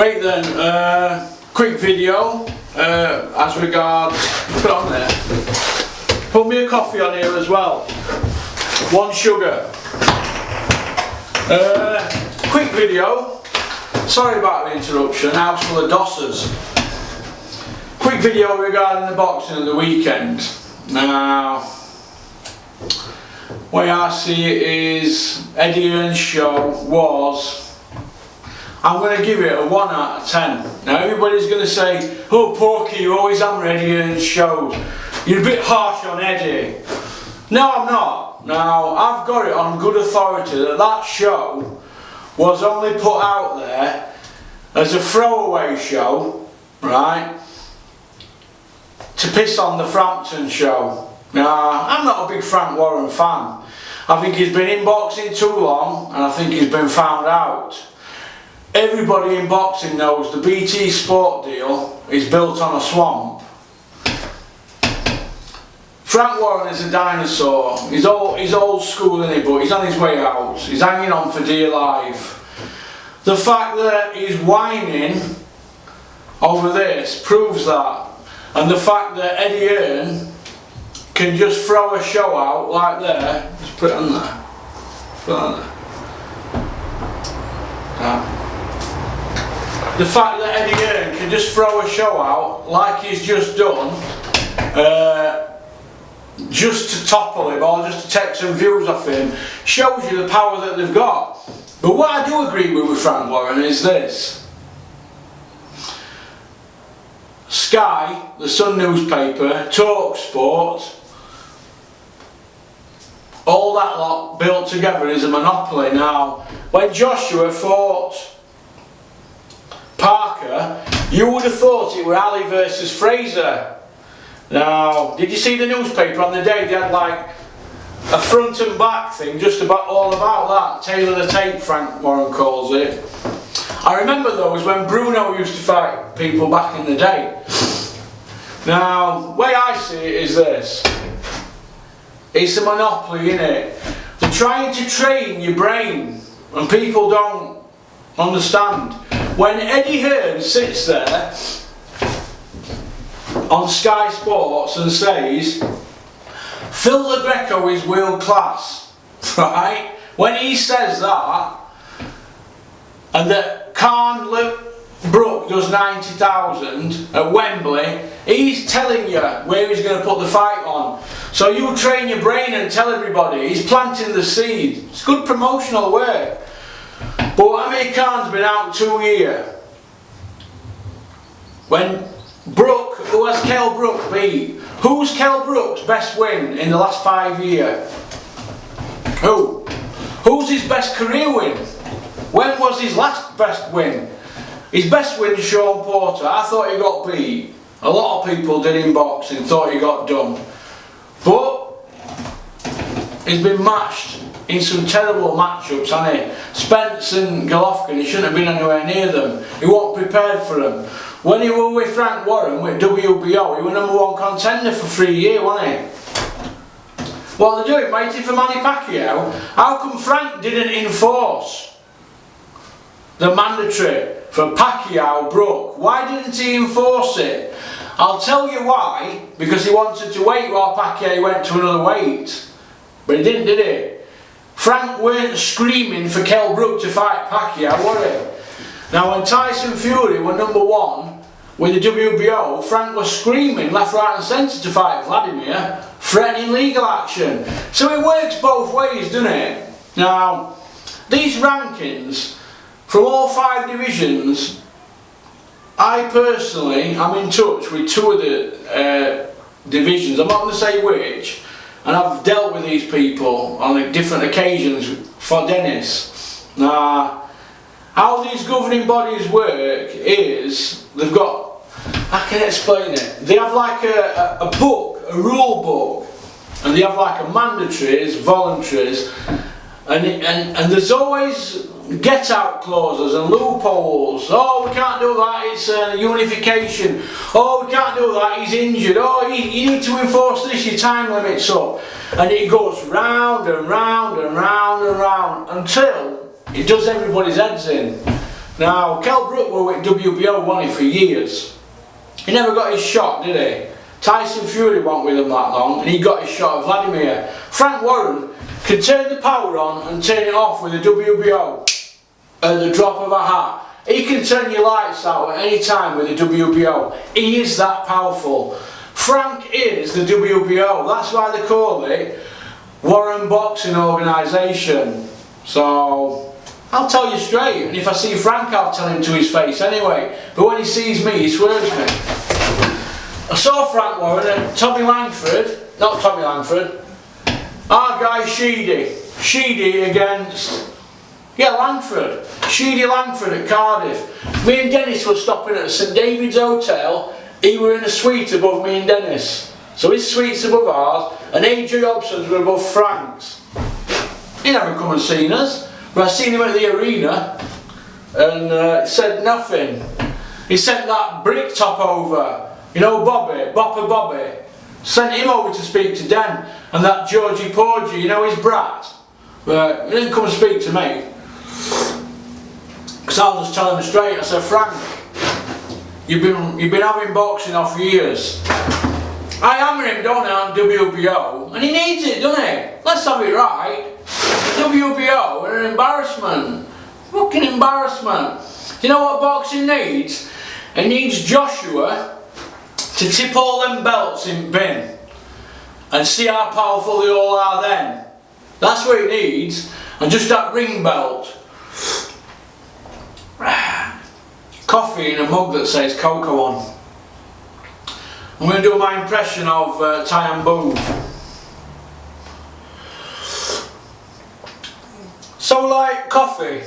Right then, quick video as regards, put it on there, put me a coffee on here as well, 1 sugar. Quick video, sorry about the interruption, house full of dossers. Quick video regarding the boxing of the weekend. Now, the way I see it is, Eddie Hearn's show was, I'm going to give it a 1 out of 10. Now everybody's going to say, oh Porky, you always hammer Eddie Hearn's shows. You're a bit harsh on Eddie. No, I'm not. Now, I've got it on good authority that that show was only put out there as a throwaway show, right, to piss on the Frampton show. Now, I'm not a big Frank Warren fan. I think he's been in boxing too long and I think he's been found out. Everybody in boxing knows the BT Sport deal is built on a swamp. Frank Warren is a dinosaur. He's old school, isn't he? But he's on his way out. He's hanging on for dear life. The fact that he's whining over this proves that. And the fact that Eddie Hearn can just throw a show out like there. Just put it on there. Put it on there. The fact that Eddie Hearn can just throw a show out like he's just done, just to topple him or just to take some views off him, shows you the power that they've got. But what I do agree with Frank Warren is this. Sky, the Sun newspaper, Talk Sport, all that lot built together is a monopoly. Now, when Joshua fought Parker, you would have thought it were Ali versus Fraser. Now, did you see the newspaper on the day? They had like a front and back thing just about all about that. Tail of the tape, Frank Warren calls it. I remember those when Bruno used to fight people back in the day. Now, the way I see it is this. It's a monopoly, innit? They're trying to train your brain and people don't understand. When Eddie Hearn sits there on Sky Sports and says Phil the Greco is world class, right? When he says that, and that Brook does 90,000 at Wembley, he's telling you where he's going to put the fight on. So you train your brain and tell everybody. He's planting the seed. It's good promotional work. But Amir Khan's been out 2 years. When Brook, who has Kell Brook beat? Who's Kell Brook's best win in the last 5 years? Who? Who's his best career win? When was his last best win? His best win is Sean Porter. I thought he got beat. A lot of people did in boxing, thought he got done. But he's been matched in some terrible matchups, hasn't he? Spence and Golovkin, he shouldn't have been anywhere near them. He wasn't prepared for them. When he were with Frank Warren, with WBO, he was #1 contender for 3 years, wasn't he? What are they doing, waiting for Manny Pacquiao? How come Frank didn't enforce the mandatory for Pacquiao, Brook? Why didn't he enforce it? I'll tell you why. Because he wanted to wait while Pacquiao went to another weight. But he didn't, did he? Frank weren't screaming for Kell Brook to fight Pacquiao, were he? Now when Tyson Fury were #1 with the WBO, Frank was screaming left, right and centre to fight Vladimir, threatening legal action. So it works both ways, doesn't it? Now, these rankings from all 5 divisions, I personally am in touch with 2 of the divisions. I'm not going to say which. And I've dealt with these people on different occasions for Dennis. Now, how these governing bodies work is, they've got, I can explain it, they have like a book, a rule book, and they have like a mandatories, voluntaries, and there's always get out clauses and loopholes. Oh, we can't do that, it's unification. Oh, we can't do that, he's injured. Oh, you need to enforce this, your time limit's up. And it goes round and round and round and round until it does everybody's heads in. Now, Kell Brook were with WBO, wasn't he, for years. He never got his shot, did he? Tyson Fury wasn't with him that long, and he got his shot of Vladimir. Frank Warren can turn the power on and turn it off with the WBO at the drop of a hat. He can turn your lights out at any time with the WBO. He is that powerful. Frank is the WBO. That's why they call it Warren Boxing Organisation. So, I'll tell you straight, and if I see Frank, I'll tell him to his face anyway. But when he sees me, he swears me. I saw Frank Warren and Tommy Langford, not Tommy Langford, our guy Sheedy against, yeah, Langford. Sheedy Langford at Cardiff. Me and Dennis were stopping at St David's Hotel. He were in a suite above me and Dennis. So his suite's above ours, and AJ Hobson's were above Frank's. He never come and seen us, but I seen him at the arena, and said nothing. He sent that brick top over, you know, Bopper Bobby. Sent him over to speak to Dan, and that Georgie Porgy, you know, his brat. But he didn't come and speak to me. Because I was just telling him straight, I said, Frank, you've been having boxing off for years. I hammer him, don't I, on WBO, and he needs it, doesn't he? Let's have it right. WBO are an embarrassment. Fucking embarrassment. Do you know what boxing needs? It needs Joshua to tip all them belts in bin and see how powerful they all are then. That's what it needs. And just that ring belt. Coffee in a mug that says Cocoa on. I'm going to do my impression of Tyan Booth. So, like, coffee,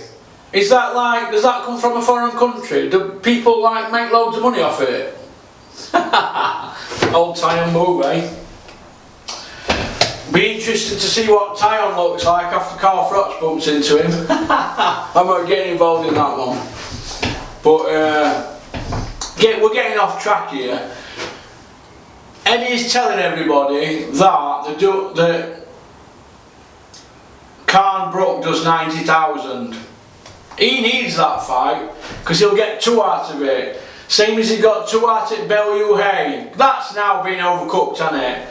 is that like, does that come from a foreign country? Do people like make loads of money off it? Old Tyan Booth, eh? Be interested to see what Tyan looks like after Carl Froch bumps into him. I'm not getting involved in that one. But we're getting off track here. Eddie's telling everybody that Khan Brook does 90,000. He needs that fight because he'll get 2 out of it. Same as he got 2 out at Bellew Hay. That's now been overcooked, hasn't it?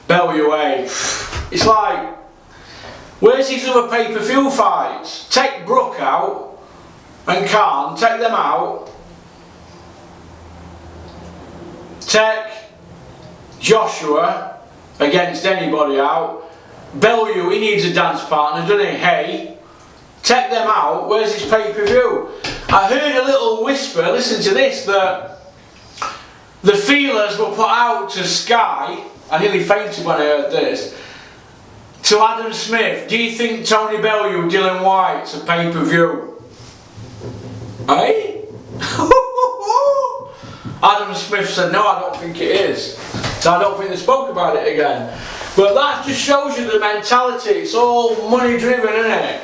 Bellew Hay. It's like, where's these other pay-per-view fights? Take Brook out and Khan, take them out. Take Joshua against anybody out. Bellew, he needs a dance partner, doesn't he? Hey, take them out. Where's his pay-per-view? I heard a little whisper, listen to this, that the feelers were put out to Sky. I nearly fainted when I heard this. To Adam Smith, do you think Tony Bellew, Dylan White's a pay-per-view? Eh? Adam Smith said, no, I don't think it is. So I don't think they spoke about it again. But that just shows you the mentality. It's all money driven, isn't it?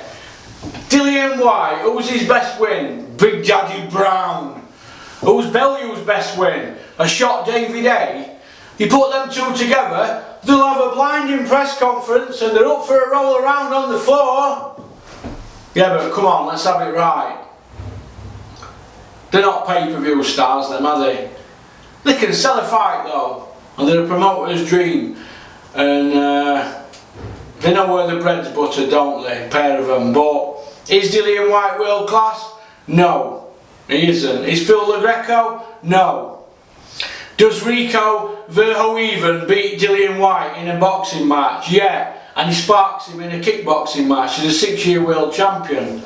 Dillian White, who's his best win? Big Daddy Brown. Who's Bellew's best win? A shot Davy Day. You put them two together, they'll have a blinding press conference and they're up for a roll around on the floor. Yeah, but come on, let's have it right. They're not pay-per-view stars, them, are they? They can sell a fight though, and they're a promoter's dream. And they know where the bread's buttered, don't they? A pair of them. But is Dillian White world class? No, he isn't. Is Phil LaGreco? No. Does Rico Verhoeven beat Dillian White in a boxing match? Yeah. And he sparks him in a kickboxing match. He's a 6-year world champion.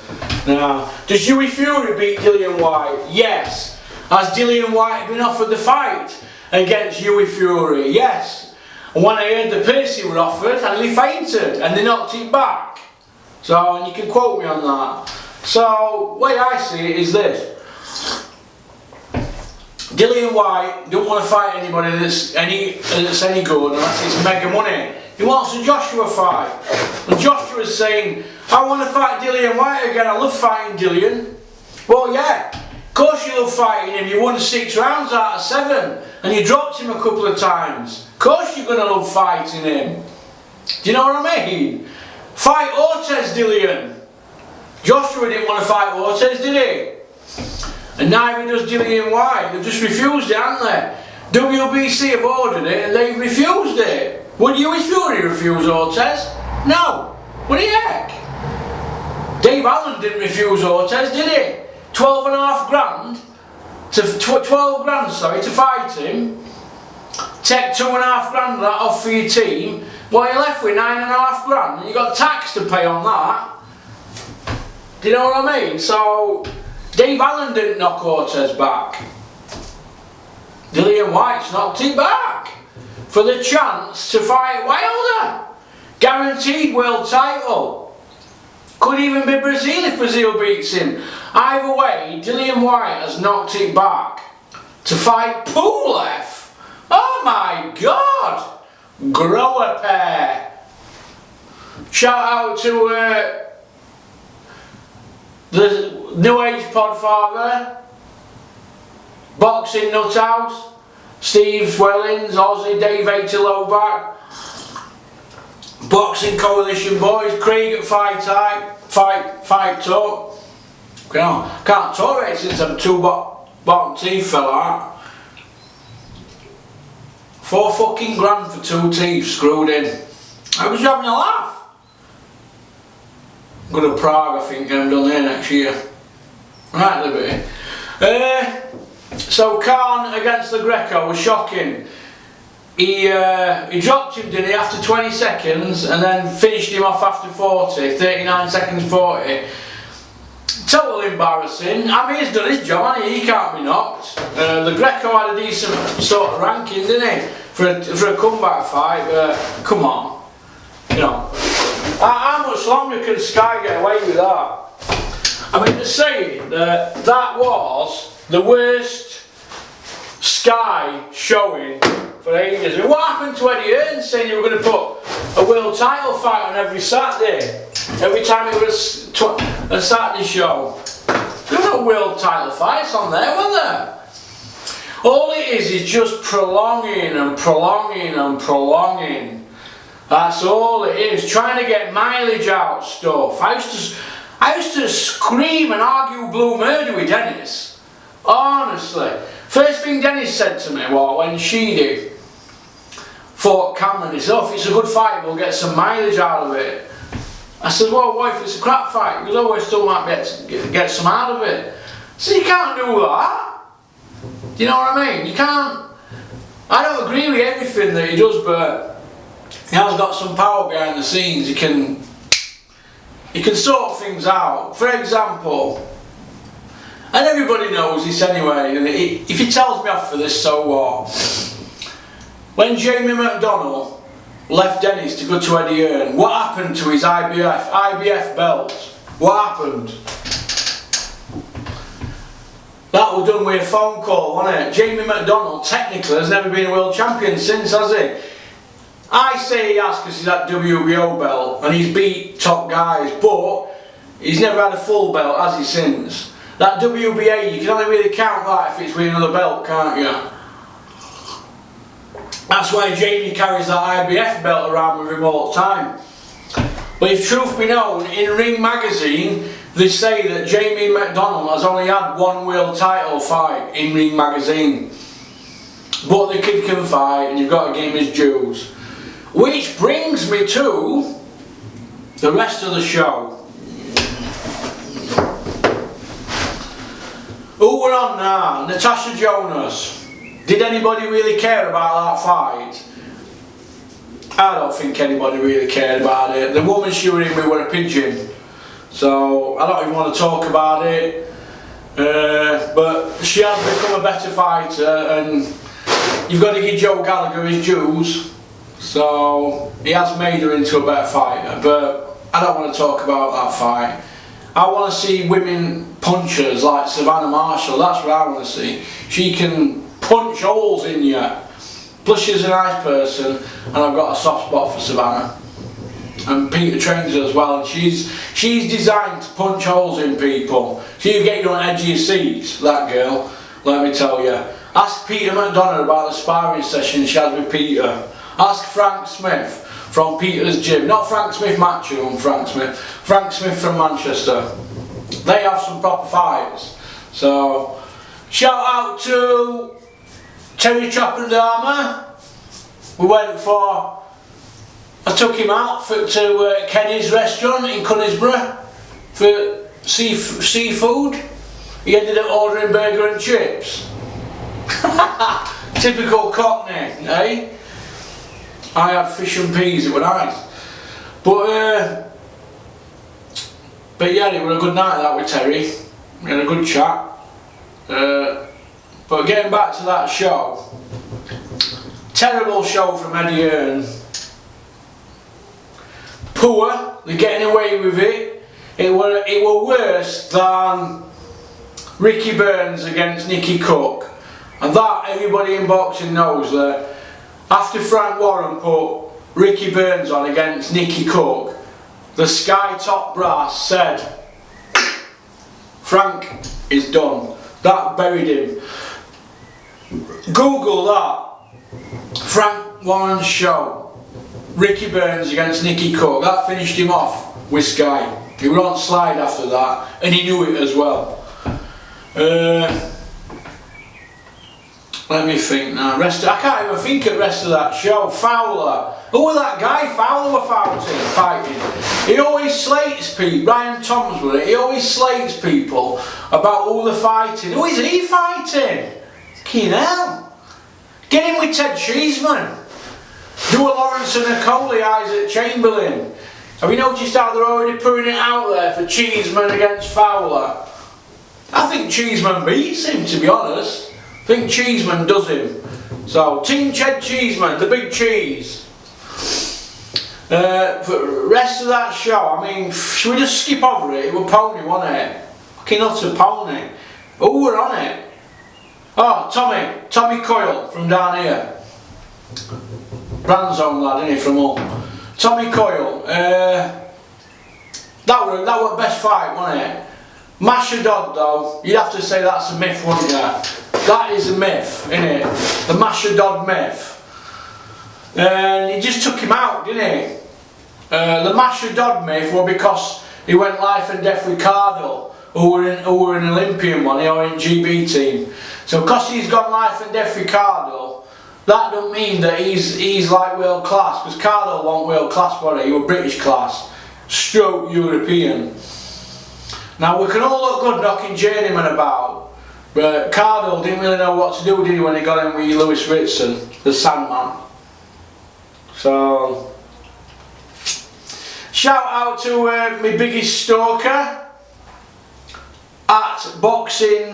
Now, does Hughie Fury beat Dillian White? Yes. Has Dillian White been offered the fight against Hughie Fury? Yes. And when I heard the Percy were offered, I nearly fainted and they knocked it back. So, and you can quote me on that. So, the way I see it is this. Dillian White don't want to fight anybody that's any good unless it's mega money. He wants a Joshua fight. And Joshua's saying, I want to fight Dillian White again, I love fighting Dillian. Well, yeah, of course you love fighting him. You won 6 rounds out of 7 and you dropped him a couple of times. Of course you're going to love fighting him. Do you know what I mean? Fight Ortiz, Dillian. Joshua didn't want to fight Ortiz, did he? and neither does Dillian White. They've just refused it, haven't they? WBC have ordered it and they've refused it. Would you Fury refuse Ortiz? No. What the heck? Dave Allen didn't refuse Ortiz, did he? 12.5 grand to 12 grand, sorry, to fight him. Take 2.5 grand of that off for your team. Well, you're left with 9.5 grand, and you got tax to pay on that. Do you know what I mean? So Dave Allen didn't knock Ortiz back. Dillian White's knocked him back for the chance to fight Wilder. Guaranteed world title. Could even be Brazil if Brazil beats him. Either way, Dillian White has knocked it back to fight Pulev. Oh my God! Grow a pair. Shout out to the New Age Podfather, Boxing Nut House, Steve Swellings, Aussie, Dave Loback, Boxing Coalition Boys, Craig at Fight Talk. Can't tolerate since I'm two bottom teeth fell out. 4 fucking grand for 2 teeth screwed in. I was having a laugh. I'm going to Prague, I think, I'm done there next year. Right, Liberty. So Khan against the Greco was shocking. He dropped him, didn't he, after 20 seconds and then finished him off after 40, 39 seconds 40. Total embarrassing. I mean, he's done his job, hasn't he? He can't be knocked. The Greco had a decent sort of ranking, didn't he, for a comeback fight, but come on. You know, how much longer can Sky get away with that? I mean, they're saying that was the worst Sky showing for ages. I mean, what happened to Eddie Hearn saying you were going to put a world title fight on every Saturday? Every time it was a Saturday show. There were no world title fights on there, were there? All it is just prolonging and prolonging and prolonging. That's all it is. Trying to get mileage out stuff. I used to scream and argue blue murder with Dennis. Honestly. First thing Dennis said to me was when she fought Cameron, he said, oh, if it's a good fight, we'll get some mileage out of it. I said, well, what if it's a crap fight? Because I still might be able to get some out of it. I said, you can't do that. Do you know what I mean? You can't. I don't agree with everything that he does, but he has got some power behind the scenes. He can sort things out. For example, and everybody knows this anyway, and if he tells me off for this, so what? When Jamie McDonnell left Dennis to go to Eddie Hearn, what happened to his IBF belt? What happened? That was done with a phone call, wasn't it? Jamie McDonnell technically has never been a world champion since, has he? I say he has because he's had WBO belt and he's beat top guys, but he's never had a full belt, has he, since? That WBA, you can only really count that if it's with another belt, can't you? That's why Jamie carries that IBF belt around with him all the time. But if truth be known, in Ring Magazine, they say that Jamie McDonnell has only had 1 world title fight in Ring Magazine. But the kid can fight and you've got to give him his dues. Which brings me to the rest of the show. Who we're on now? Natasha Jonas. Did anybody really care about that fight? I don't think anybody really cared about it. The woman she was in with were a pigeon. So I don't even want to talk about it. But she has become a better fighter and you've got to give Joe Gallagher his dues. So he has made her into a better fighter. But I don't want to talk about that fight. I want to see women punchers like Savannah Marshall. That's what I want to see. She can punch holes in you. Plus she's a nice person and I've got a soft spot for Savannah. And Peter trains her as well, and she's designed to punch holes in people. She'll get you on the edge of your seat, that girl, let me tell you. Ask Peter McDonough about the sparring session she had with Peter. Ask Frank Smith from Peter's gym. Not Frank Smith Matchroom, Frank Smith from Manchester. They have some proper fights. So Shout out to Terry Chopper Dharma. We went for, I took him out to Kenny's restaurant in Conisborough for seafood. He ended up ordering burger and chips. Typical Cockney, eh? I had fish and peas, it was nice. But yeah, it was a good night that with Terry. We had a good chat. But getting back to that show, terrible show from Eddie Hearn. Poor, they're getting away with it. It were worse than Ricky Burns against Nicky Cook. And that everybody in boxing knows that after Frank Warren put Ricky Burns on against Nicky Cook, the Sky Top brass said, Frank is done. That buried him. Google that. Frank Warren's show. Ricky Burns against Nicky Cook. That finished him off with Sky. He was on slide after that, and he knew it as well. Let me think now. I can't even think of the rest of that show. Fowler. Who was that guy? Fowler were fighting. He always slates people. Ryan Thomas with it. He always slates people about who they're fighting. Who is he fighting? Fucking hell. Get in with Ted Cheeseman. Do a Lawrence and a Coley, Isaac Chamberlain. Have you noticed how they're already putting it out there for Cheeseman against Fowler? I think Cheeseman beats him, to be honest. I think Cheeseman does him. So, Team Ched Cheeseman, the big cheese. For the rest of that show, I mean, should we just skip over it? It was Pony, wasn't it? Fucking utter Pony. Who were on it? Oh, Tommy Coyle from down here. Branzone lad, isn't he, from up? Tommy Coyle. That was best fight, wasn't it? Masha Dodd though, you'd have to say that's a myth, wouldn't you? That is a myth, isn't it? The Masha Dodd myth. And he just took him out, didn't he? The Masha Dodd myth was because he went life and death with Cardle, who were an Olympian one, or in GB team. So because he's gone life and death with Cardle, that don't mean that he's like world class, because Cardle wasn't world class, was he? He was British class, stroke European. Now we can all look good knocking journeyman about, but Cardle didn't really know what to do, did he, when he got in with Lewis Ritson, the Sandman. So, shout out to my biggest stalker at Boxing,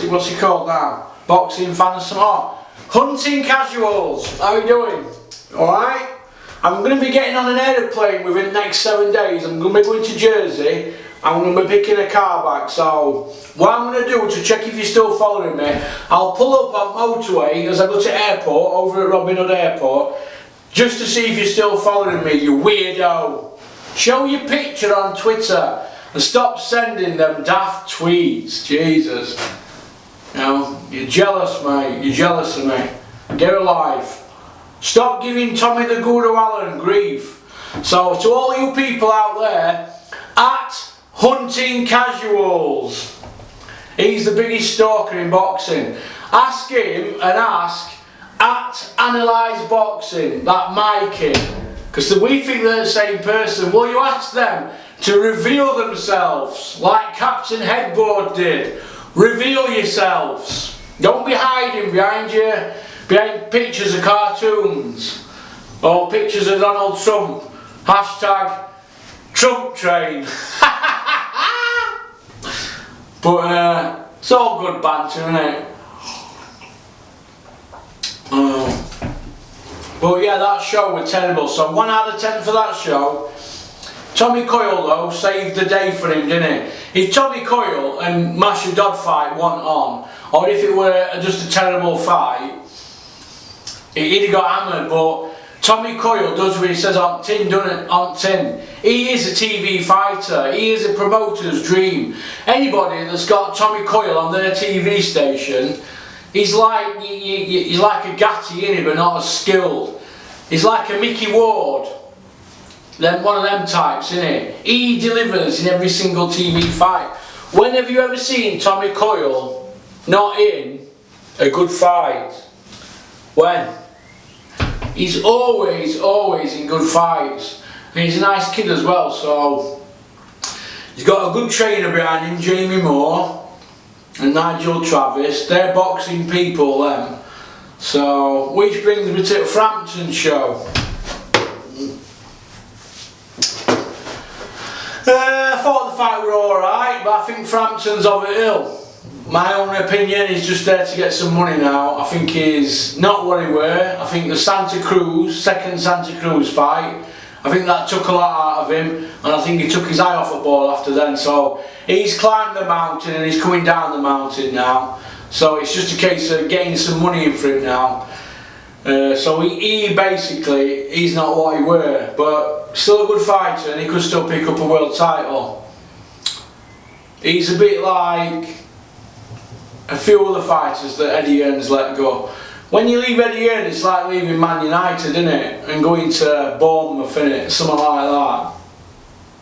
what's he called now? Boxing Fantasy, Hunting Casuals. How are you doing? Alright? I'm going to be getting on an aeroplane within the next 7 days. I'm going to be going to Jersey. I'm going to be picking a car back. So what I'm going to do to check if you're still following me, I'll pull up on motorway as I go to airport, over at Robin Hood Airport, just to see if you're still following me, you weirdo. Show your picture on Twitter and stop sending them daft tweets. Jesus. You know, you're jealous, mate. You're jealous of me. Get a life. Stop giving Tommy the Guru Allen grief. So to all you people out there, at Hunting Casuals, he's the biggest stalker in boxing. Ask him and ask at Analyze Boxing, that Mikey, because we think they're the same person. Will you ask them to reveal themselves like Captain Headboard did? Reveal yourselves. Don't be hiding behind pictures of cartoons or pictures of Donald Trump. Hashtag Trump train. But it's all good banter, isn't it? But yeah, that show was terrible. So 1 out of 10 for that show. Tommy Coyle though saved the day for him, didn't he? If Tommy Coyle and Masha Dodd fight went on, or if it were just a terrible fight, he'd have got hammered. But Tommy Coyle does what he says on tin, doesn't it? On tin. He is a TV fighter. He is a promoter's dream. Anybody that's got Tommy Coyle on their TV station, he's like a Gatti, innit, but not as skilled. He's like a Mickey Ward. Then one of them types, innit? He delivers in every single TV fight. When have you ever seen Tommy Coyle not in a good fight? When? He's always in good fights. And he's a nice kid as well, so he's got a good trainer behind him, Jamie Moore and Nigel Travis. They're boxing people, them. So, which brings me to the Frampton show. I thought the fight were alright, but I think Frampton's of it ill. My own opinion, he's just there to get some money now. I think he's not what he were. I think the second Santa Cruz fight, I think that took a lot out of him, and I think he took his eye off the ball after then. So he's climbed the mountain and he's coming down the mountain now. So it's just a case of getting some money in for him now. So he basically, he's not what he were, but still a good fighter, and he could still pick up a world title. He's a bit like a few other fighters that Eddie Hearn's let go. When you leave Eddie Hearn, it's like leaving Man United, isn't it? And going to Bournemouth, innit? Something like that.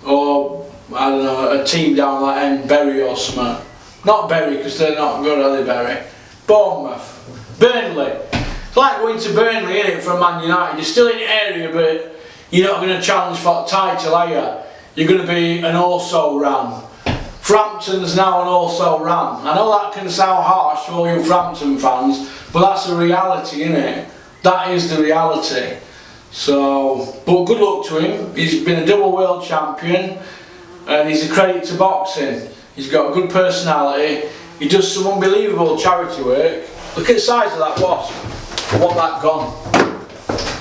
Or, I don't know, a team down like Bury or something. Not Bury, because they're not good, are they, Bury? Bournemouth. Burnley. It's like going to Burnley, innit, from Man United. You're still in the area, but you're not going to challenge for the title, are you? You're going to be an also-ran. Frampton's now an also-ran. I know that can sound harsh to all you Frampton fans, but that's the reality, innit? That is the reality. So, but good luck to him. He's been a double world champion, and he's a credit to boxing. He's got a good personality. He does some unbelievable charity work. Look at the size of that wasp. I want that gone.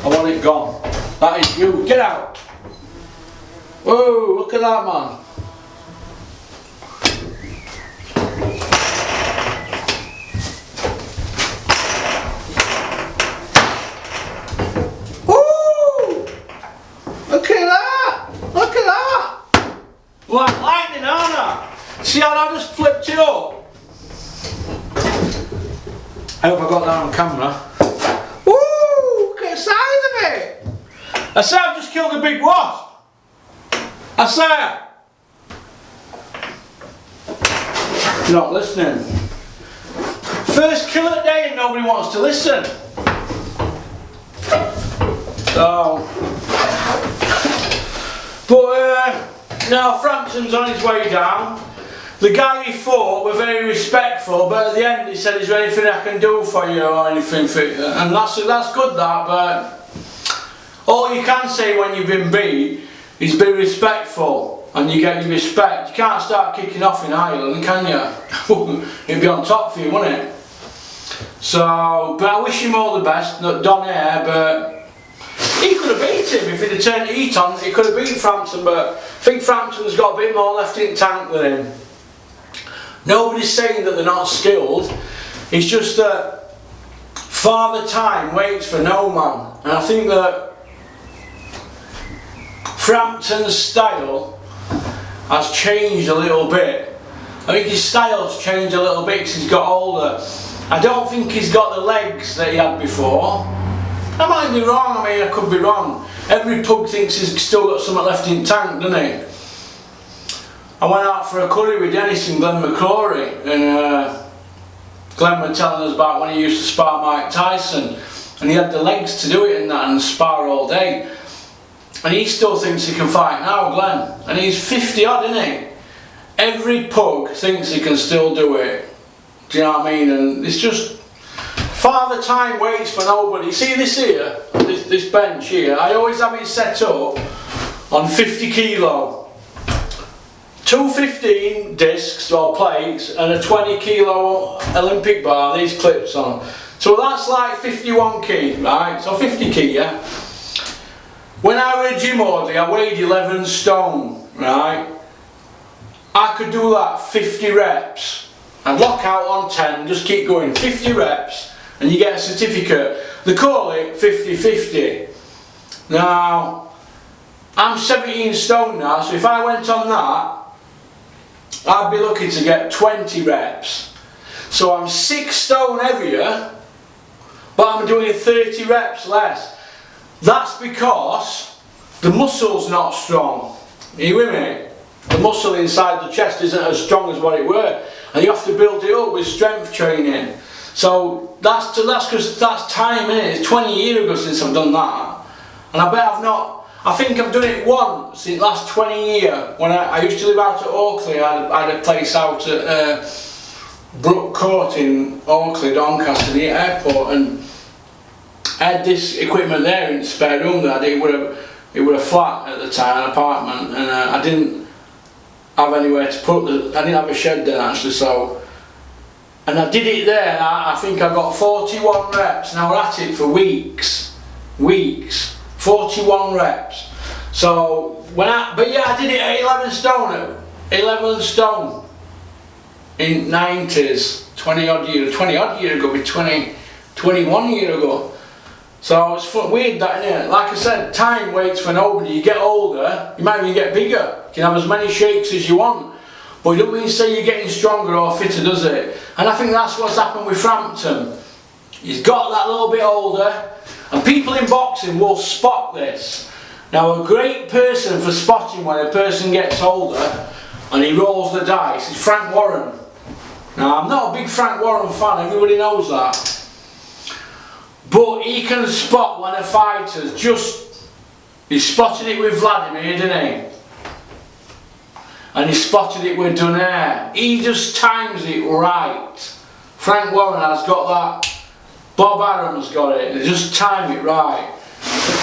I want it gone. That is you. Get out. Whoa, look at that, man. Like lightning, aren't I? See how I just flipped it up? I hope I got that on camera. Woo! Look at the size of it! I say I've just killed a big wasp. I say. You're not listening. First kill of the day and nobody wants to listen. So. But now Frampton's on his way down. The guy he fought were very respectful, but at the end he said, "Is there anything I can do for you or anything for you?" And that's good, that. But all you can say when you've been beat is be respectful, and you get your respect. You can't start kicking off in Ireland, can you? It'd be on top for you, wouldn't it? So, but I wish him all the best. Don Air, but. He could have beat him if he'd have turned the heat on. He could have beat Frampton, but I think Frampton's got a bit more left in the tank than him. Nobody's saying that they're not skilled. It's just that Father Time waits for no man, and I think that Frampton's style has changed a little bit. I think his style's changed a little bit because he's got older. I don't think he's got the legs that he had before. I might be wrong, I mean, I could be wrong. Every pug thinks he's still got something left in the tank, doesn't he? I went out for a curry with Dennis and Glenn McCrory, and Glenn was telling us about when he used to spar Mike Tyson, and he had the legs to do it and that and spar all day. And he still thinks he can fight now, Glenn, and he's 50 odd, isn't he? Every pug thinks he can still do it. Do you know what I mean? And it's just Father Time waits for nobody. See this here, this bench here, I always have it set up on 50 kilo. 215 discs or plates and a 20 kilo Olympic bar, these clips on. So that's like 51 key, right? So 50 key, yeah? When I were a gym order, I weighed 11 stone, right? I could do that 50 reps. I'd lock out on 10, just keep going, 50 reps. And you get a certificate. They call it 50-50. Now, I'm 17 stone now, so if I went on that, I'd be lucky to get 20 reps. So I'm 6 stone heavier, but I'm doing 30 reps less. That's because the muscle's not strong. Are you with me? The muscle inside the chest isn't as strong as what it were. and you have to build it up with strength training. So that's because that's time, innit? It's 20 years ago since I've done that, and I bet I've not. I think I've done it once in the last 20 years. When I used to live out at Oakley, I had a place out at Brook Court in Oakley, Doncaster, near the airport, and I had this equipment there in the spare room that I did. It was a flat at the time, an apartment, and I didn't have anywhere to put I didn't have a shed there actually, so. And I did it there, and I think I got 41 reps, and I was at it for weeks. 41 reps. So but yeah, I did it at 11 stone. 11 stone in 90s, 20 odd years ago, 21 years ago. So it's weird that, innit? Like I said, time waits for nobody. You get older, you might even get bigger. You can have as many shakes as you want, but it don't mean to say you're getting stronger or fitter, does it? And I think that's what's happened with Frampton. He's got that little bit older, and people in boxing will spot this. Now, a great person for spotting when a person gets older and he rolls the dice is Frank Warren. Now, I'm not a big Frank Warren fan, everybody knows that. But he can spot when a fighter's he spotted it with Vladimir, didn't he? And he spotted it with Donaire. He just times it right. Frank Warren has got that. Bob Arum's got it. They just time it right.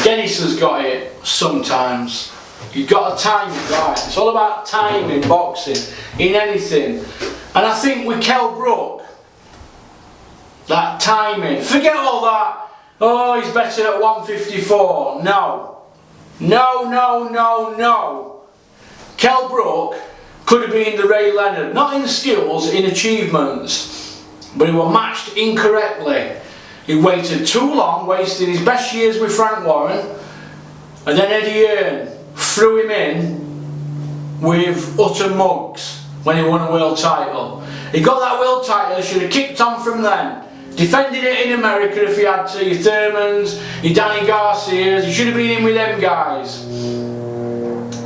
Dennis has got it sometimes. You've got to time it right. It's all about timing, boxing, in anything. And I think with Kell Brook, that timing, forget all that, oh, he's better at 154. No. Kell Brook could have been the Ray Leonard, not in skills, in achievements, but he was matched incorrectly. He waited too long, wasted his best years with Frank Warren, and then Eddie Hearn threw him in with utter mugs when he won a world title. He got that world title, he should have kicked on from then. Defended it in America if he had to, your Thurmans, your Danny Garcias, he should have been in with them guys.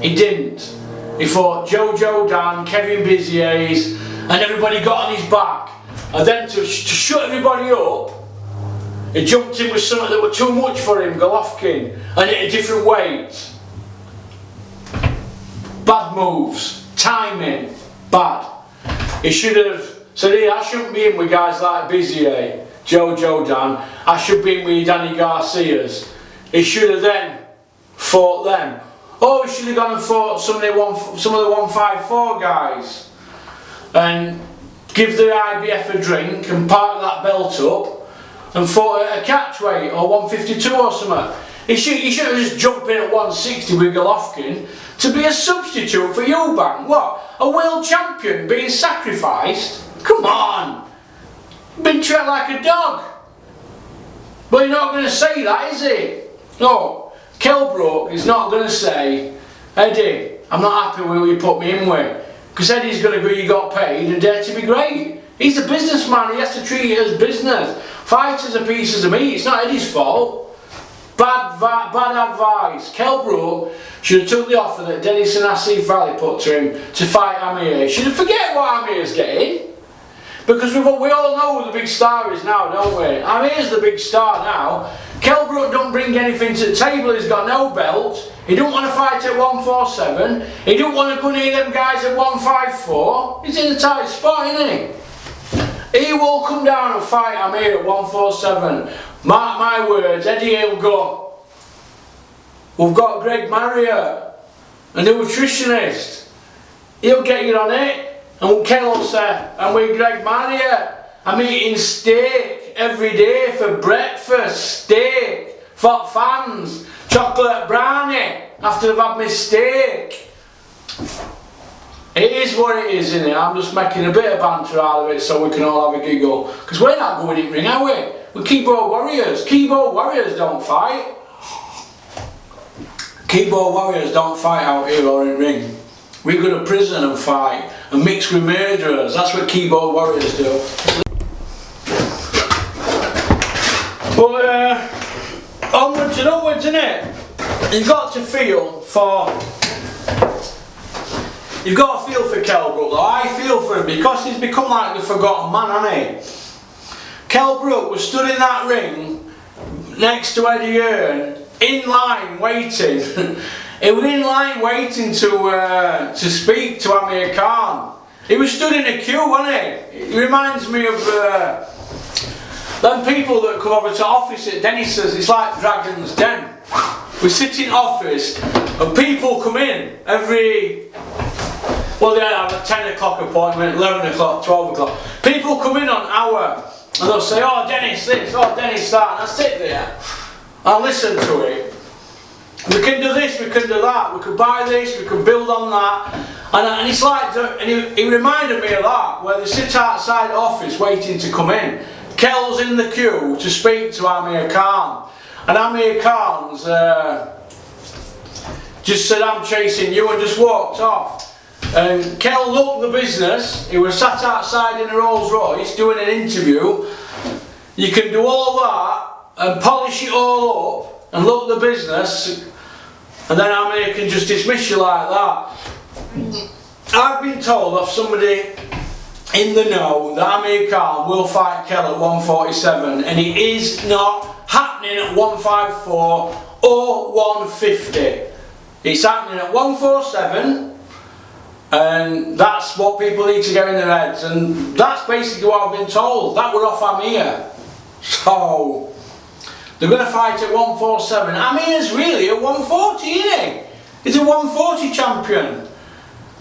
He didn't. He fought Jojo Dan, Kevin Biziers, and everybody got on his back. And then to shut everybody up, he jumped in with something that was too much for him, Golovkin, and at a different weight. Bad moves, timing, bad. He should have said, hey, I shouldn't be in with guys like Bizier, Jojo Dan, I should be in with Danny Garcias. He should have then fought them. Oh, he should have gone and fought some of the 154 guys and give the IBF a drink and park that belt up and fought at a catchweight or 152 or something. He should have just jumped in at 160 with Golovkin to be a substitute for Eubank. What? A world champion being sacrificed? Come on! Been treated like a dog. But you're not going to say that, is he? No. Kell Brook is not going to say, Eddie, I'm not happy with who you put me in with. Because Eddie's going to go, you got paid and dare to be great. He's a businessman, he has to treat it as business. Fighters are pieces of meat, it's not Eddie's fault. Bad advice. Kell Brook should have took the offer that Dennis and Asif Valley put to him to fight Amir. Should have forget what Amir's getting. Because we all know who the big star is now, don't we? Amir's the big star now. Kell Brook don't bring anything to the table, he's got no belt. He don't want to fight at 147. He don't want to go near them guys at 154. He's in a tight spot, isn't he? He will come down and fight Amir at 147. Mark my words, Eddie will go. We've got Greg Marriott, a nutritionist. He'll get you on it. And Kell will say, I'm with Greg Marriott. I'm eating steak every day for breakfast. Steak for fans. Chocolate brownie after I've had my steak. It is what it is, isn't it? I'm just making a bit of banter out of it so we can all have a giggle. Because we're not going in ring, are we? We're keyboard warriors. Keyboard warriors don't fight. Keyboard warriors don't fight out here or in ring. We go to prison and fight and mix with murderers. That's what keyboard warriors do. But onwards and upwards, innit? You've got to feel for you've got to feel for Kell Brook though. I feel for him because he's become like the forgotten man, hasn't he? Kell Brook was stood in that ring next to Eddie Hearn, in line waiting. He was in line waiting to speak to Amir Khan. He was stood in a queue, wasn't he? It reminds me of them people that come over to office at Dennis's. It's like Dragon's Den. We sit in office and people come in every, well, they have a 10 o'clock appointment, 11 o'clock, 12 o'clock. People come in on hour and they'll say, oh Dennis this, oh Dennis that, and I sit there and listen to it. We can do this, we can do that, we can buy this, we can build on that. And it's like, and he reminded me of that, where they sit outside the office waiting to come in. Kell's in the queue to speak to Amir Khan. And Amir Khan's just said, I'm chasing you, and just walked off. And Kell looked the business. He was sat outside in a Rolls Royce doing an interview. You can do all that and polish it all up and look the business, and then Amir can just dismiss you like that. I've been told of somebody in the know that Amir Khan will fight Kell at 147, and it is not happening at 154 or 150. It's happening at 147, and that's what people need to get in their heads, and that's basically what I've been told. That we're off Amir. So they're going to fight at 147. Amir's really a 140, isn't he? He's a 140 champion.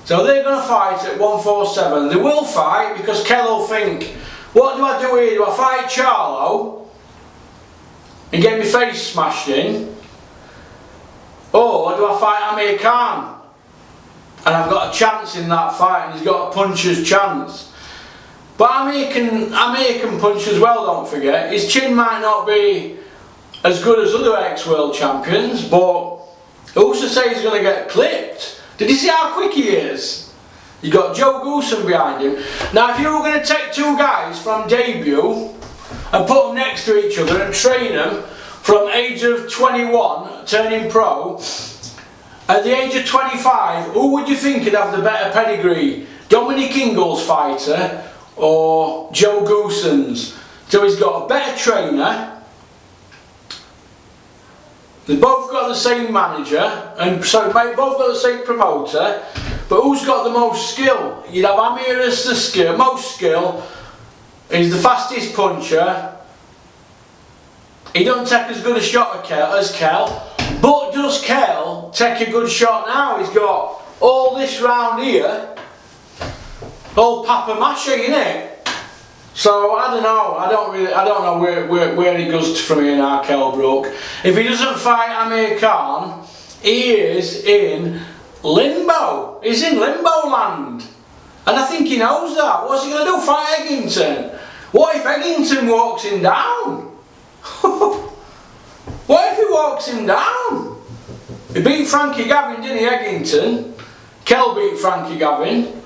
So they're going to fight at 147. They will fight because Kell will think, what do I do here? Do I fight Charlo and get my face smashed in? Or do I fight Amir Khan? And I've got a chance in that fight, and he's got a puncher's chance. But Amir can punch as well, don't forget. His chin might not be as good as other ex-world champions, but who's to say he's going to get clipped? Did you see how quick he is? You got Joe Goosen behind him. Now if you were going to take two guys from debut and put them next to each other and train them from age of 21 turning pro, at the age of 25, who would you think would have the better pedigree? Dominic Ingle's fighter or Joe Goosen's? So he's got a better trainer. They both got the same manager, and so they both got the same promoter, but who's got the most skill? You'd have Amir as the skill, most skill. He's the fastest puncher. He don't take as good a shot as Kell, but does Kell take a good shot now? He's got all this round here, all papier-mâché, innit? So I don't know. I don't know where he goes from here now, Kell Brook. If he doesn't fight Amir Khan, he is in limbo. He's in limbo land, and I think he knows that. What's he going to do? Fight Eggington? What if Eggington walks him down? What if he walks him down? He beat Frankie Gavin, didn't he, Eggington? Kell beat Frankie Gavin.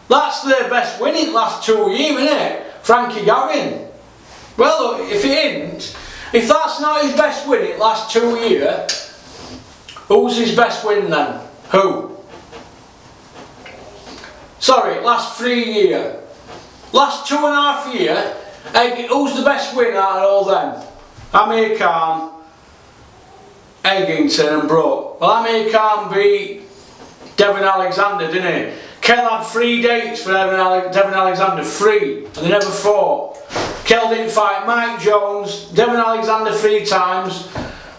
That's their best win in the last 2 years, isn't it? Frankie Gavin. Well, if it isn't, if that's not his best win in the last 2 years, who's his best win then? Who? Sorry, last 3 years. Last 2.5 years, who's the best win out of all them? Amir Khan, Eggington and Brook. Well, Amir Khan beat Devon Alexander, didn't he? Kell had 3 dates for Devon Alexander, 3, and they never fought. Kell didn't fight Mike Jones, Devon Alexander 3 times,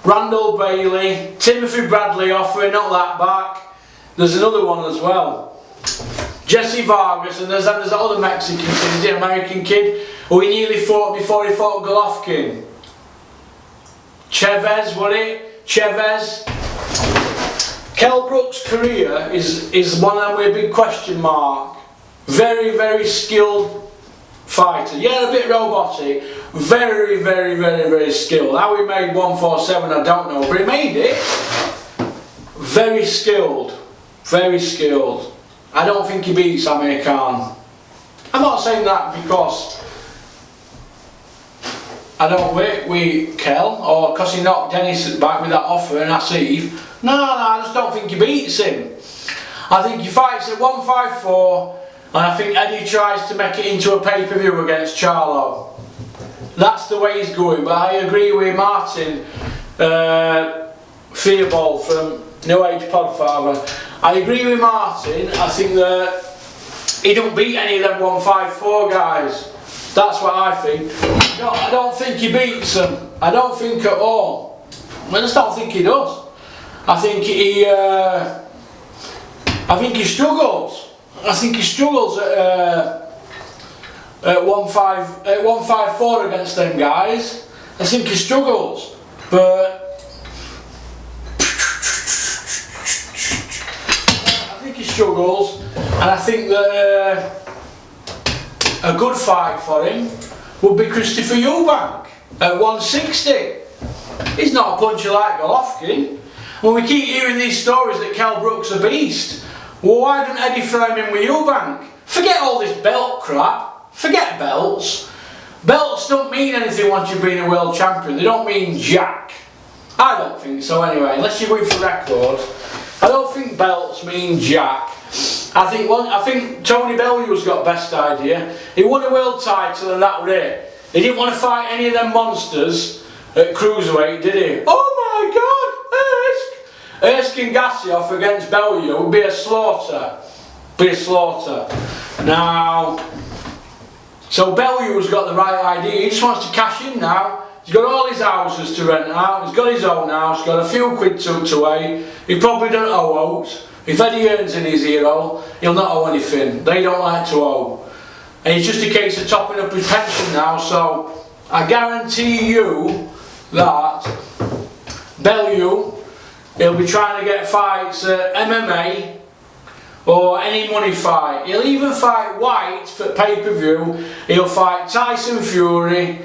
Randall Bailey, Timothy Bradley offering, not that back. There's another one as well. Jesse Vargas, and there's that other Mexican kid, the American kid, who he nearly fought before he fought Golovkin. Chavez, was it? Chavez. Kell Brook's career is one of them with a big question mark. Very, very skilled fighter. Yeah, a bit robotic. Very, very, very, very skilled. How he made 147, I don't know, but he made it. Very skilled. Very skilled. I don't think he beats Amir Khan. I'm not saying that because I don't work with Kell, or because he knocked Dennis back with that offer and Asif. No, I just don't think he beats him. I think he fights at 154, and I think Eddie tries to make it into a pay-per-view against Charlo. That's the way he's going, but I agree with Martin Fearball from No Age Podfather. I agree with Martin. I think that he don't beat any of them 154 guys. That's what I think. No, I don't think he beats them. I don't think at all. I just don't think he does. I think he struggles. I think he struggles at 154 against them guys. I think he struggles, but I think he struggles, and I think that a good fight for him would be Christopher Eubank at 160. He's not a puncher like Golovkin. When we keep hearing these stories that Kell Brook's a beast, well, why don't Eddie throw him in with Eubank? Forget all this belt crap. Forget belts. Belts don't mean anything once you've been a world champion. They don't mean jack. I don't think so anyway, unless you're going for records. I don't think belts mean jack. I think Tony Bellew's got best idea. He won a world title and that was it. He didn't want to fight any of them monsters at cruiserweight, did he? Oh my God, Erskine Gassioff against Bellew would be a slaughter. Now, so Bellew's got the right idea. He just wants to cash in now. He's got all his houses to rent out. He's got his own house. Got a few quid tucked away. He probably don't owe out. If Eddie earns in his hero, he'll not owe anything. They don't like to owe. And it's just a case of topping up his pension now. So I guarantee you that Bellew, he'll be trying to get fights at MMA or any money fight. He'll even fight White for pay-per-view. He'll fight Tyson Fury.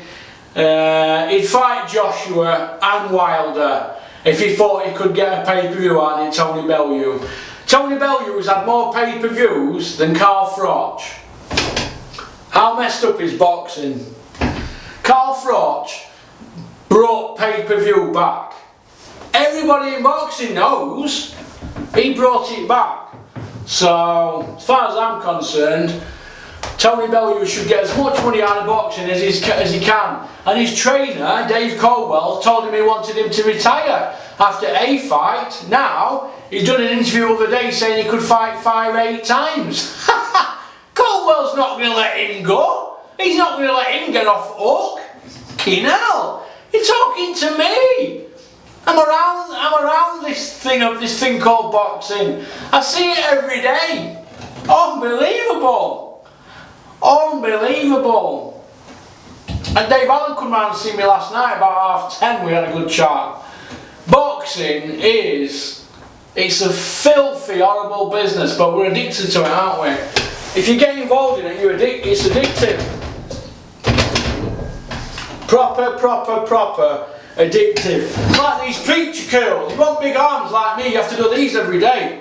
He'd fight Joshua and Wilder if he thought he could get a pay-per-view on it, Tony Bellew. Tony Bellew's had more pay-per-views than Carl Froch. How messed up is boxing? Carl Froch brought pay-per-view back. Everybody in boxing knows he brought it back. So, as far as I'm concerned, Tony Bellew should get as much money out of boxing as he can. And his trainer, Dave Caldwell, told him he wanted him to retire after a fight. Now, he's done an interview the other day saying he could fight 5-8 times. Caldwell's not going to let him go. He's not going to let him get off hook. Fucking hell, you're talking to me. I'm around this thing called boxing. I see it every day. Unbelievable. Unbelievable. And Dave Allen come round and see me last night about 10:30. We had a good chat. Boxing it's a filthy, horrible business, but we're addicted to it, aren't we? If you get involved in it, it's addictive. Proper addictive. Like these preacher curls. You want big arms like me, you have to do these every day.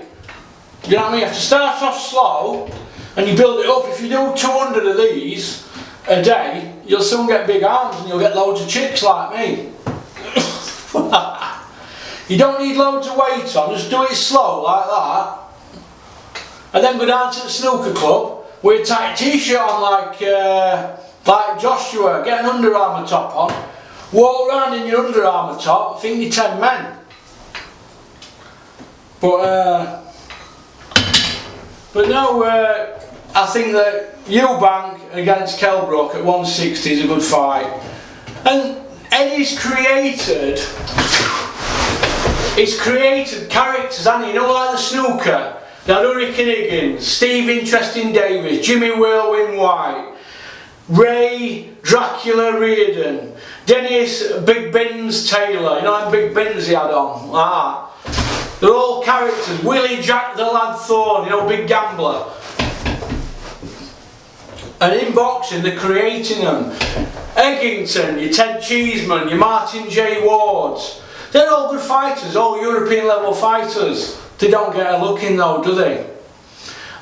You know what I mean? You have to start off slow and you build it up. If you do 200 of these a day, you'll soon get big arms and you'll get loads of chicks like me. You don't need loads of weight on, just do it slow like that. And then go down to the snooker club with a tight t-shirt on like Joshua, get an Under Armour top on, walk around in your Under Armour top, think you're 10 men. But no, I think that Eubank against Kell Brook at 160 is a good fight. And Eddie's created characters, hasn't he? You know, like the snooker. Now, Hurricane Higgins, Steve Interesting Davis, Jimmy Whirlwind White, Ray Dracula Reardon, Dennis Big Bins Taylor, you know them big bins he had on? They're all characters. Willie Jack the Lad Thorne, you know, big gambler. And in boxing, they're creating them. Eggington, your Ted Cheeseman, your Martin J. Wards. They're all good fighters, all European level fighters. They don't get a look in though, do they?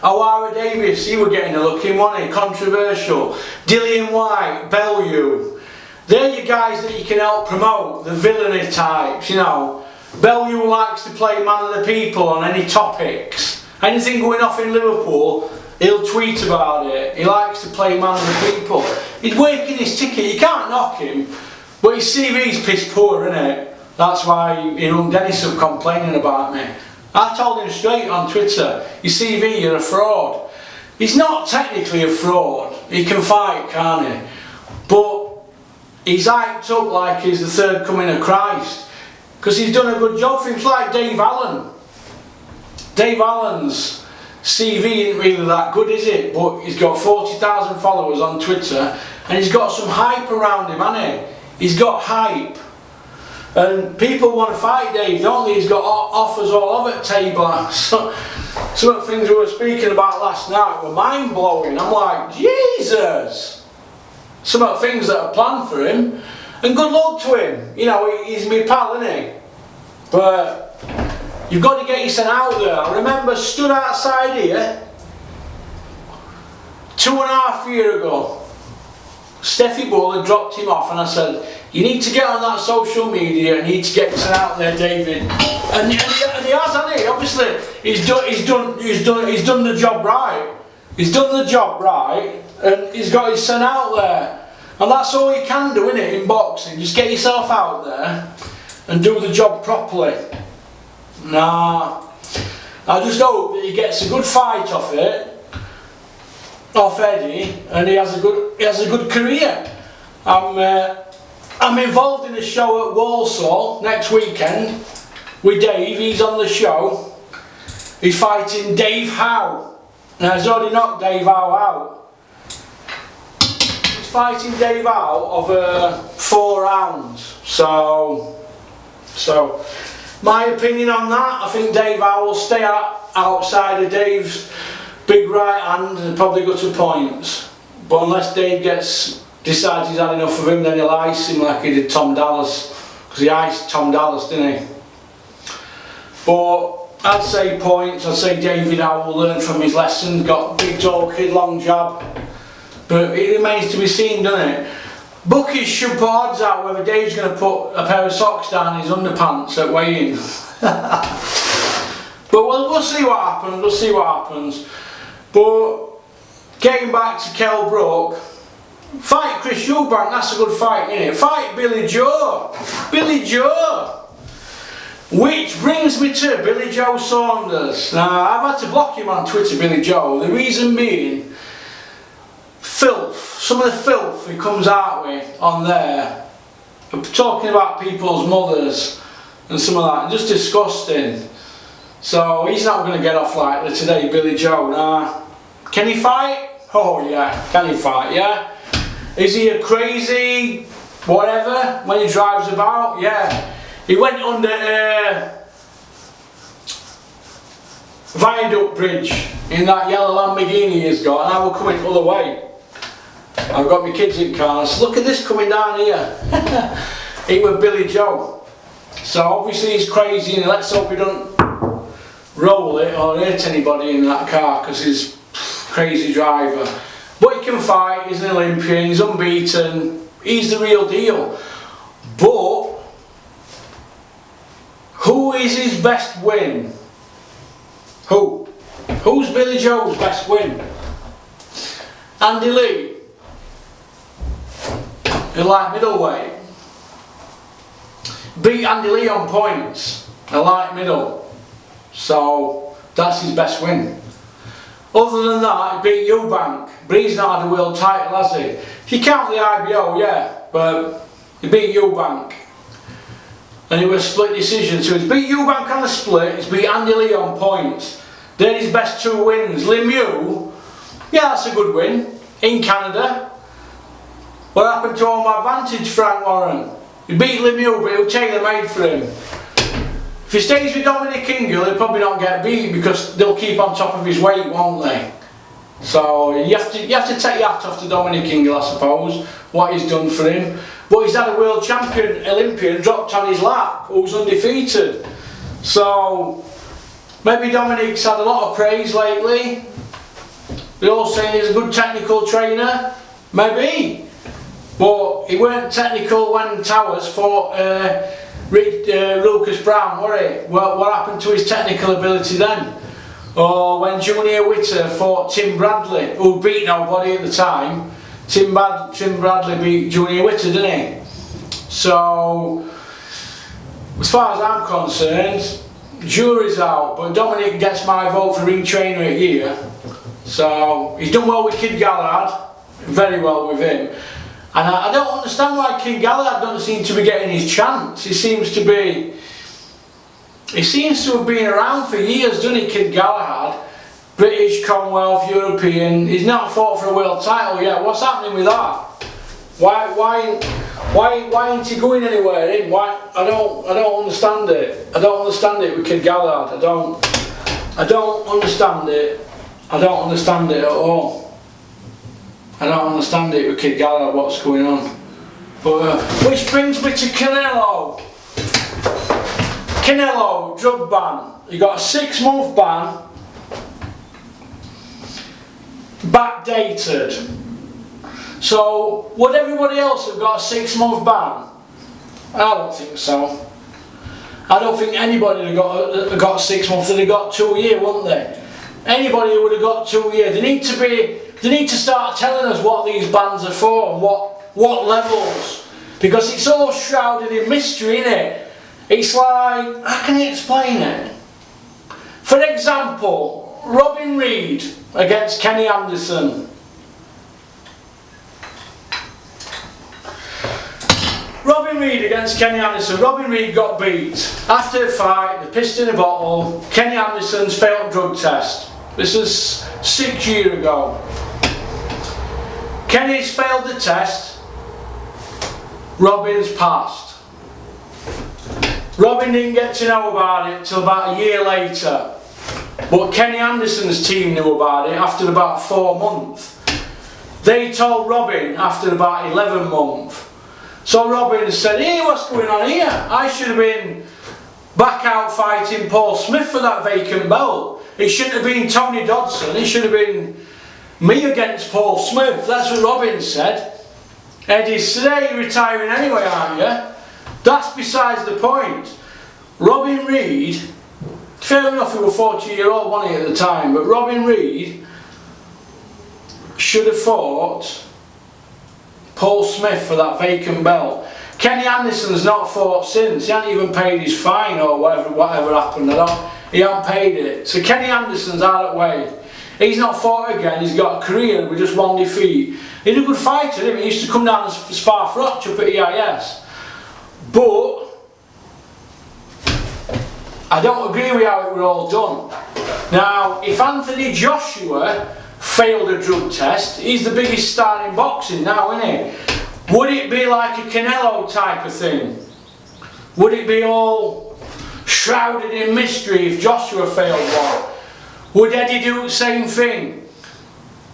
Owara Davis, he were getting a look in, wasn't he? Controversial. Dillian White, Bellew. They're your guys that you can help promote, the villainy types, you know. Bellew likes to play man of the people on any topics. Anything going off in Liverpool, he'll tweet about it. He likes to play man of the people. He's working his ticket, you can't knock him, but his CV's piss poor, isn't it? That's why Dennis was complaining about me. I told him straight on Twitter, your CV, you're a fraud. He's not technically a fraud, he can fight, can't he? But he's hyped up like he's the third coming of Christ, because he's done a good job for him. It's like Dave Allen. Dave Allen's CV isn't really that good, is it? But he's got 40,000 followers on Twitter, and he's got some hype around him, hasn't he? He's got hype. And people want to fight Dave, don't they? He's got offers all over the table. Some of the things we were speaking about last night were mind-blowing. I'm like, Jesus! Some of the things that are planned for him. And good luck to him. You know, he's my pal, isn't he? But you've got to get yourself out there. I remember stood outside here 2.5 years ago. Steffi Bull had dropped him off, and I said, you need to get on that social media, you need to get yourself out there, David. And he has, hasn't he? Obviously, he's done the job right. He's done the job right, and he's got his son out there. And that's all you can do, isn't it, in boxing? Just get yourself out there and do the job properly. Nah, I just hope that he gets a good fight off it, off Eddie, and he has a good career. I'm involved in a show at Walsall next weekend with Dave. He's on the show. He's fighting Dave Howe. Now he's already knocked Dave Howe out. He's fighting Dave Howe over 4 rounds. So my opinion on that, I think Dave Howe will stay outside of Dave's big right hand and probably go to points. But unless Dave decides he's had enough of him, then he'll ice him like he did Tom Dallas. Because he iced Tom Dallas, didn't he? But I'd say points. I'd say David Howe will learn from his lessons. Got big toe kid, long jab. But it remains to be seen, doesn't it? Bookies should put odds out whether Dave's going to put a pair of socks down his underpants at weigh-in. But we'll see what happens. We'll see what happens. But getting back to Kell Brook, fight Chris Eubank. That's a good fight, isn't it? Fight Billy Joe. Billy Joe. Which brings me to Billy Joe Saunders. Now, I've had to block him on Twitter, Billy Joe. The reason being, filth. Some of the filth he comes out with on there, talking about people's mothers and some of that, just disgusting. So he's not going to get off like that today, Billy Joe. Nah. Can he fight? Oh yeah. Can he fight? Yeah. Is he a crazy whatever when he drives about? Yeah. He went under viaduct bridge in that yellow Lamborghini he's got, and I will coming the other way. I've got my kids in cars. Look at this coming down here. It was Billy Joe. So obviously he's crazy, and let's hope he don't roll it or hurt anybody in that car, because he's a crazy driver. But he can fight. He's an Olympian. He's unbeaten. He's the real deal. But who is his best win? Who? Who's Billy Joe's best win? Andy Lee. In light middleweight. Beat Andy Lee on points. A light middle. So that's his best win. Other than that, he beat Eubank. But he's not had a world title, has he? If you count the IBO, yeah. But he beat Eubank. And it was a split decision. So he's beat Eubank on the split. He's beat Andy Lee on points. They're his best 2 wins. Lemieux, yeah, that's a good win. In Canada. What happened to home advantage, Frank Warren? He beat Lemieux, but he'll tailor-made for him. If he stays with Dominic Ingle, he'll probably not get beat, because they'll keep on top of his weight, won't they? So you have to take your hat off to Dominic Ingle, I suppose, what he's done for him. But he's had a world champion Olympian dropped on his lap, who's undefeated. So maybe Dominic's had a lot of praise lately. They're all saying he's a good technical trainer. Maybe. But he weren't technical when Towers fought Lucas Brown, were he? What happened to his technical ability then? Or when Junior Witter fought Tim Bradley, who beat nobody at the time. Tim Bradley beat Junior Witter, didn't he? So, as far as I'm concerned, jury's out, but Dominic gets my vote for ring trainer of the year. So, he's done well with Kid Galahad, very well with him. And I don't understand why Kid Galahad doesn't seem to be getting his chance. He seems to have been around for years, doesn't he, Kid Galahad? British, Commonwealth, European. He's not fought for a world title yet. What's happening with that? Why ain't he going anywhere in? Why? I don't understand it. I don't understand it with Kid Galahad. I don't understand it. I don't understand it at all. I don't understand it with Kid Galahad, what's going on. But which brings me to Canelo. Canelo, drug ban. He got a 6-month ban, backdated. So, would everybody else have got a 6-month ban? I don't think so. I don't think anybody would have got 6 months. They'd have got 2 years, wouldn't they? Anybody who would have got 2 years. They need to start telling us what these bans are for and what levels, because it's all shrouded in mystery, innit? It's like, how can you explain it? For example, Robin Reed against Kenny Anderson. Robin Reed against Kenny Anderson. Robin Reed got beat. After the fight, they pissed in a bottle. Kenny Anderson's failed drug test. This is 6 years ago. Kenny's failed the test. Robin's passed. Robin didn't get to know about it until about a year later. But Kenny Anderson's team knew about it after about 4 months. They told Robin after about 11 months. So Robin said, hey, what's going on here? I should have been back out fighting Paul Smith for that vacant belt. It shouldn't have been Tony Dodson. It should have been me against Paul Smith. That's what Robin said. Eddie's today retiring anyway, aren't you? That's besides the point. Robin Reed, fair enough, he was 40-year-old, wasn't he, at the time, but Robin Reed should have fought Paul Smith for that vacant belt. Kenny Anderson's not fought since. He hasn't even paid his fine or whatever happened. He hasn't paid it. So Kenny Anderson's out of the way. He's not fought again. He's got a career with just 1 defeat. He's a good fighter, isn't he? He used to come down and spar for up at EIS. But I don't agree with how it was all done. Now, if Anthony Joshua failed a drug test, he's the biggest star in boxing now, isn't he? Would it be like a Canelo type of thing? Would it be all shrouded in mystery if Joshua failed one? Would Eddie do the same thing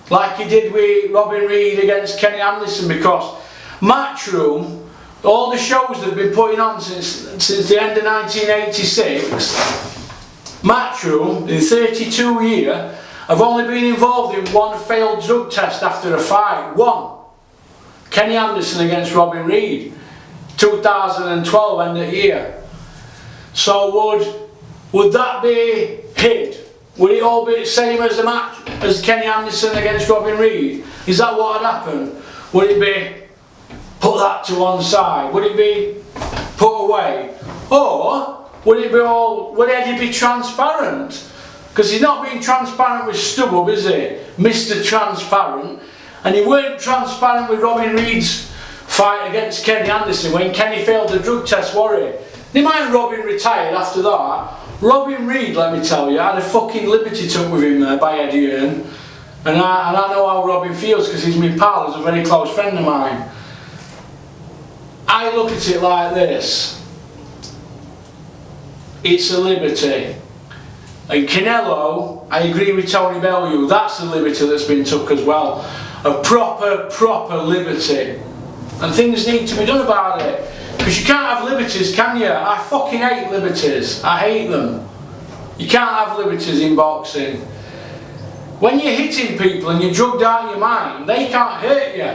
like he did with Robin Reed against Kenny Anderson? Because Matchroom, all the shows that have been putting on since the end of 1986, Matchroom in 32 years have only been involved in 1 failed drug test after a fight. 1. Kenny Anderson against Robin Reed, 2012, end of the year. So would that be hid? Would it all be the same as the match as Kenny Anderson against Robin Reed? Is that what had happened? Would it be put that to one side? Would it be put away? Or would Eddie be transparent? Because he's not being transparent with Stubble, is he? Mr. Transparent. And he weren't transparent with Robin Reed's fight against Kenny Anderson when Kenny failed the drug test, were he? Never mind Robin retired after that. Robin Reed, let me tell you, had a fucking liberty took with him there by Eddie Hearn. And I know how Robin feels because he's my pal, he's a very close friend of mine. I look at it like this. It's a liberty. And Canelo, I agree with Tony Bellew, that's a liberty that's been took as well. A proper liberty. And things need to be done about it. Because you can't have liberties, can you? I fucking hate liberties. I hate them. You can't have liberties in boxing. When you're hitting people and you're drugged out of your mind, they can't hurt you.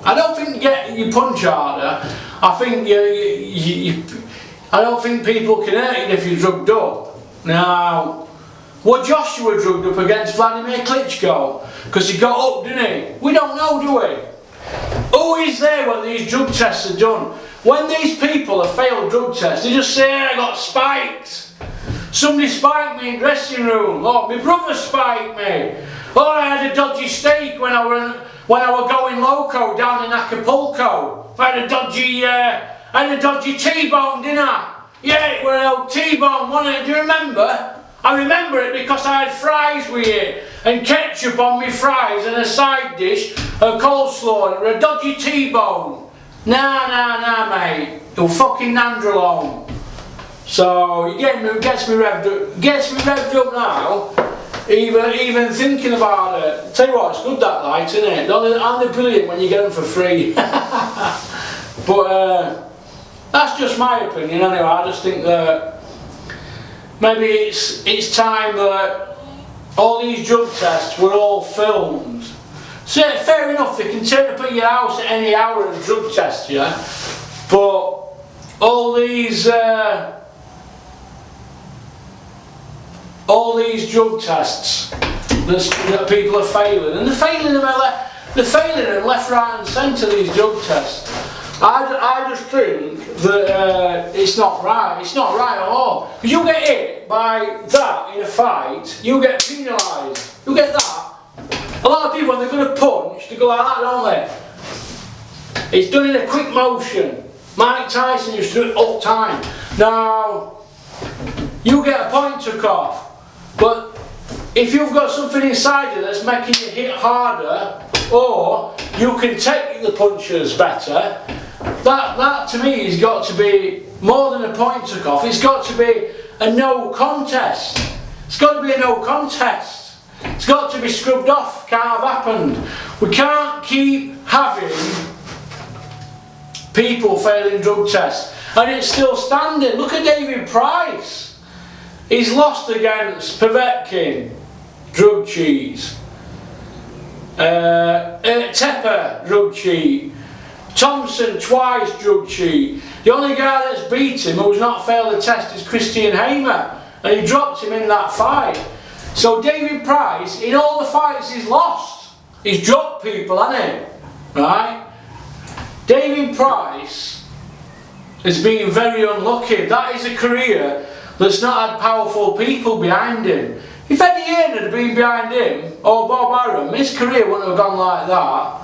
I don't think you get your punch harder. I think I don't think people can hurt you if you're drugged up. Now, Was Joshua drugged up against Vladimir Klitschko? Because he got up, didn't he? We don't know, do we? Who is there when these drug tests are done? When these people have failed drug tests, they just say, I got spiked. Somebody spiked me in the dressing room. Oh, my brother spiked me. Oh, I had a dodgy steak when I were going loco down in Acapulco. I had a dodgy T-bone, didn't I? Yeah, it was a T-bone, wasn't it? Do you remember? I remember it because I had fries with it and ketchup on my fries and a side dish, a coleslaw, and a dodgy T-bone. Nah, mate. It was fucking nandrolone. So it gets me revved up now. Even thinking about it. Tell you what, it's good that light, isn't it? Aren't they brilliant when you get them for free? But that's just my opinion anyway. I just think that maybe it's time that all these drug tests were all filmed. So fair enough, they can turn up at your house at any hour and drug test you, but all these drug tests that people are failing, and they're failing them left, right and centre, these drug tests. I just think that it's not right. It's not right at all. Because you get hit by that in a fight, you get penalised. You get that. A lot of people, when they're going to punch, they go like that, don't they? It's done in a quick motion. Mike Tyson used to do it all the time. Now, you get a point took off. But if you've got something inside you that's making you hit harder, or you can take the punches better, that to me has got to be more than a point took off. It's got to be a no contest. It's got to be a no contest. It's got to be scrubbed off. Can't have happened. We can't keep having people failing drug tests, and it's still standing. Look at David Price. He's lost against Povetkin, drug cheat. Tepper, drug cheat. Thompson, twice, drug cheat. The only guy that's beat him who's not failed the test is Christian Hamer, and he dropped him in that fight. So David Price, in all the fights he's lost, he's dropped people, hasn't he? Right? David Price has been very unlucky. That is a career that's not had powerful people behind him. If Eddie Hearn had been behind him, or Bob Arum, his career wouldn't have gone like that.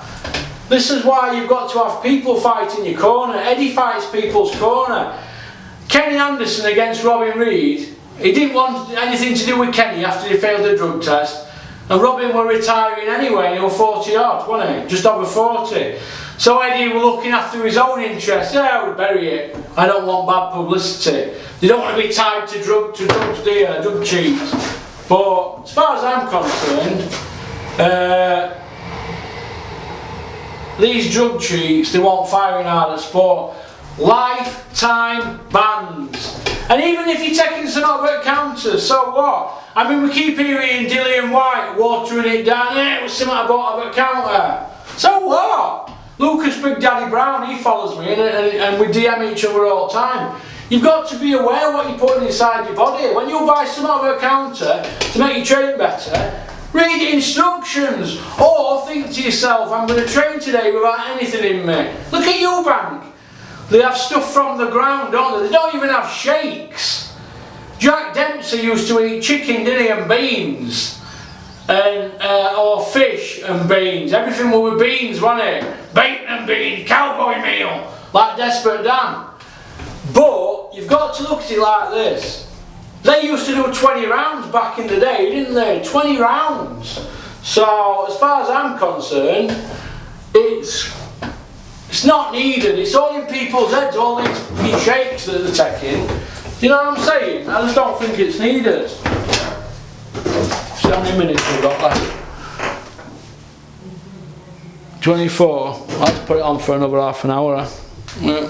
This is why you've got to have people fighting your corner. Eddie fights people's corner. Kenny Anderson against Robin Reed, he didn't want anything to do with Kenny after he failed the drug test. And Robin were retiring anyway, he was 40 odd, wasn't he? Just over 40. So Eddie was looking after his own interests. Yeah, I would bury it. I don't want bad publicity. They don't want to be tied to drugs, drug cheats. But as far as I'm concerned, these drug cheats, they won't firing hard at sport. Lifetime bans. And even if you're taking some over at counters, so what? I mean, we keep hearing Dillian White watering it down. Yeah, it was something I bought over at counter. So what? Lucas Big Daddy Brown, he follows me and we DM each other all the time. You've got to be aware what you're putting inside your body. When you buy some over a counter to make you train better, read the instructions, or think to yourself, I'm going to train today without anything in me. Look at Eubank. They have stuff from the ground, don't they? They don't even have shakes. Jack Dempsey used to eat chicken, didn't he, and beans. Or fish and beans. Everything was with beans, wasn't it? Bacon and beans, cowboy meal, like Desperate Dan. But you've got to look at it like this. They used to do 20 rounds back in the day, didn't they? 20 rounds. So, as far as I'm concerned, it's not needed. It's all in people's heads, all these shakes that they're taking. Do you know what I'm saying? I just don't think it's needed. See how many minutes we've got left? 24. Let's put it on for another half an hour. Yeah.